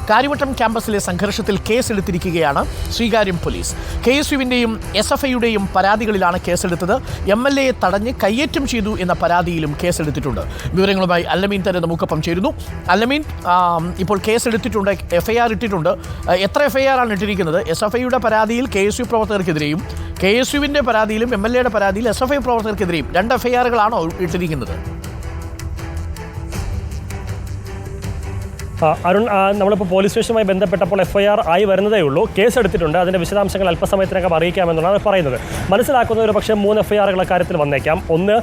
കാര്യവട്ടം ക്യാമ്പസിലെ സംഘർഷത്തിൽ കേസെടുത്തിരിക്കുകയാണ് ശ്രീകാര്യം പോലീസ്. KSUവിൻ്റെയും SFIയുടെയും പരാതികളിലാണ് കേസെടുത്തത്. MLA തടഞ്ഞ് കയ്യേറ്റം ചെയ്തു എന്ന പരാതിയിലും കേസെടുത്തിട്ടുണ്ട്. വിവരങ്ങളുമായി അല്ലമീൻ തന്നെ നമുക്കൊപ്പം ചേരുന്നു. അല്ലമീൻ, ഇപ്പോൾ കേസെടുത്തിട്ടുണ്ട്, FIR ഇട്ടിട്ടുണ്ട്. എത്ര FIR ആണ് ഇട്ടിരിക്കുന്നത്? SFIയുടെ പരാതിയിൽ KSU പ്രവർത്തകർക്കെതിരെയും KSUവിൻ്റെ പരാതിയിലും MLAയുടെ പരാതിയിൽ SFI പ്രവർത്തകർക്കെതിരെയും 2 FIRകളാണോ ഇട്ടിരിക്കുന്നത്? അരുൺ, നമ്മളിപ്പോൾ പോലീസ് സ്റ്റേഷനുമായി ബന്ധപ്പെട്ടപ്പോൾ FIR ആയി വരുന്നതേ ഉള്ളൂ. കേസെടുത്തിട്ടുണ്ട്. അതിൻ്റെ വിശദാംശങ്ങൾ അല്പസമയത്തിനകം അറിയിക്കാമെന്നുള്ളതാണ് പറയുന്നത്. മനസ്സിലാക്കുന്നത് ഒരു പക്ഷേ 3 FIRകൾ കാര്യത്തിൽ വന്നേക്കാം. ഒന്ന്,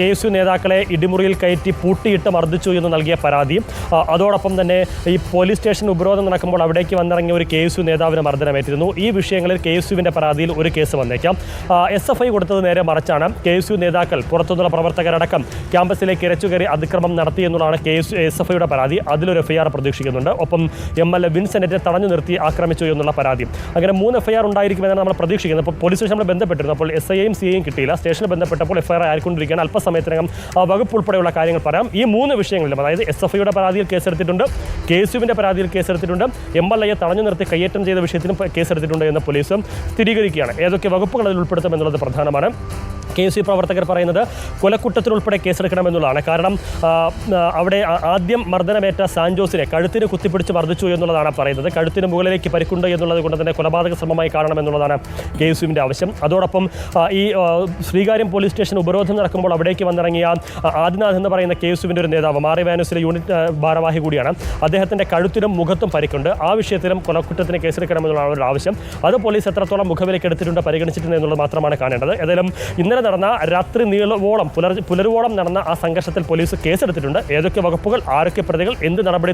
KSU നേതാക്കളെ ഇടിമുറിയിൽ കയറ്റി പൂട്ടിയിട്ട് മർദ്ദിച്ചു എന്ന് നൽകിയ പരാതി. അതോടൊപ്പം തന്നെ ഈ പോലീസ് സ്റ്റേഷൻ ഉപരോധം നടക്കുമ്പോൾ അവിടേക്ക് വന്നിറങ്ങിയ ഒരു KSU നേതാവിന് മർദ്ദനമേറ്റിരുന്നു. ഈ വിഷയങ്ങളിൽ KSUവിൻ്റെ പരാതിയിൽ ഒരു കേസ് വന്നേക്കാം. SFI കൊടുത്തത് നേരെ മറിച്ചാണ്. KSU നേതാക്കൾ പുറത്തുനിന്നുള്ള പ്രവർത്തകരടക്കം ക്യാമ്പസിലേക്ക് ഇരച്ചുകയറി അതിക്രമം നടത്തി എന്നുള്ളതാണ് SFIയുടെ പരാതി. അതിലൊരു FIR പ്രതീക്ഷിക്കുന്നുണ്ട്. ഒപ്പം MLA വിൻസെന്റിനെ തടഞ്ഞു നിർത്തി ആക്രമിച്ചു എന്നുള്ള പരാതി. അങ്ങനെ 3 FIR ഉണ്ടായിരിക്കുമെന്നാണ് നമ്മൾ പ്രതീക്ഷിക്കുന്നത്. അപ്പോൾ പോലീസ് സ്റ്റേഷൻ നമ്മൾ ബന്ധപ്പെട്ടിരുന്നു. അപ്പോൾ SIയെയും CAയും കിട്ടിയില്ല. സ്റ്റേഷനിൽ ബന്ധപ്പെട്ടപ്പോൾ FIR ആയിക്കൊണ്ടിരിക്കുകയാണ്. അല്പസമയത്തിനകം വകുപ്പ് ഉൾപ്പെടെയുള്ള കാര്യങ്ങൾ പറയാം. ഈ 3 വിഷയങ്ങളിലും, അതായത് SFIയുടെ പരാതിയിൽ കേസെടുത്തിട്ടുണ്ട്, KSUവിൻ്റെ പരാതിയിൽ കേസെടുത്തിട്ടുണ്ട്, MLAയെ തടഞ്ഞു നിർത്തി കയ്യേറ്റം ചെയ്ത വിഷയത്തിനും കേസെടുത്തിട്ടുണ്ട് എന്ന് പോലീസും സ്ഥിരീകരിക്കുകയാണ്. ഏതൊക്കെ വകുപ്പുകൾ അതിൽ ഉൾപ്പെടുത്തുമെന്നുള്ളത് പ്രധാനമാണ്. KSU പ്രവർത്തകർ പറയുന്നത് കൊലക്കുറ്റത്തിനുൾപ്പെടെ കേസെടുക്കണമെന്നുള്ളതാണ്. കാരണം അവിടെ ആദ്യം മർദ്ദനമേറ്റ സാൻജോസിനെ കഴുത്തിന് കുത്തിപ്പിടിച്ച് മർദ്ദിച്ചു എന്നുള്ളതാണ് പറയുന്നത്. കഴുത്തിന് മുകളിലേക്ക് പരിക്കുണ്ട് എന്നുള്ളത് കൊണ്ട് തന്നെ കൊലപാതക ശ്രമമായി കാണണമെന്നുള്ളതാണ് KSUവിൻ്റെ ആവശ്യം. അതോടൊപ്പം ഈ ശ്രീകാര്യം പോലീസ് സ്റ്റേഷൻ ഉപരോധം നടക്കുമ്പോൾ അവിടേക്ക് വന്നിറങ്ങിയ ആദിനാഥ് എന്ന് പറയുന്ന KSUവിൻ്റെ ഒരു നേതാവ്, മാറി വാനൂസിലെ യൂണിറ്റ് ഭാരവാഹി കൂടിയാണ്. അദ്ദേഹത്തിൻ്റെ കഴുത്തിനും മുഖത്തും പരിക്കുണ്ട്. ആ വിഷയത്തിലും കൊലക്കുറ്റത്തിന് കേസെടുക്കണമെന്നുള്ളതാണ് അവരുടെ ആവശ്യം. അത് പോലീസ് എത്രത്തോളം മുഖവിലേക്ക് എടുത്തിട്ടുണ്ട്, പരിഗണിച്ചിട്ടുണ്ട് എന്നുള്ളത് മാത്രമാണ് കാണേണ്ടത്. ഏതായാലും ഇന്നലെ നടന്ന രാത്രി നീളവോളം പുലരുവോളം നടന്ന ആ സംഘർഷത്തിൽ പോലീസ് കേസെടുത്തിട്ടുണ്ട്. ഏതൊക്കെ വകുപ്പുകൾ, ആരൊക്കെ പ്രതികൾ, എന്ത് നടപടി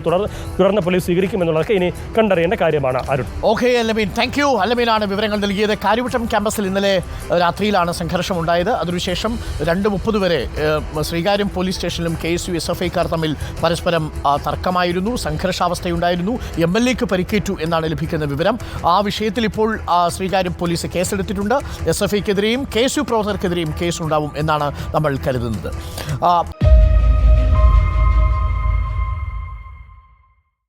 തുടർന്ന് പോലീസ് സ്വീകരിക്കുമെന്നുള്ളതൊക്കെ ഇനി കണ്ടറിയേണ്ട കാര്യമാണ്. അരുൺ. ഓക്കെ അല്ലമീൻ, താങ്ക് യു. അല്ലമീനാണ് വിവരങ്ങൾ നൽകിയത്. കാര്യവട്ടം ക്യാമ്പസിൽ ഇന്നലെ രാത്രിയിലാണ് സംഘർഷം ഉണ്ടായത്. അതിനുശേഷം 2:30 വരെ ശ്രീകാര്യം പോലീസ് സ്റ്റേഷനിലും KSU SFIക്കാർ തമ്മിൽ പരസ്പരം തർക്കമായിരുന്നു, സംഘർഷാവസ്ഥയുണ്ടായിരുന്നു. MLAക്ക് പരിക്കേറ്റു എന്നാണ് ലഭിക്കുന്ന വിവരം. ആ വിഷയത്തിൽ ഇപ്പോൾ ശ്രീകാര്യം പോലീസ് കേസെടുത്തിട്ടുണ്ട്. SFIക്കെതിരെയും KSU പ്രവർത്തകർക്കെതിരെയും കേസുണ്ടാവും എന്നാണ് നമ്മൾ കരുതുന്നത്.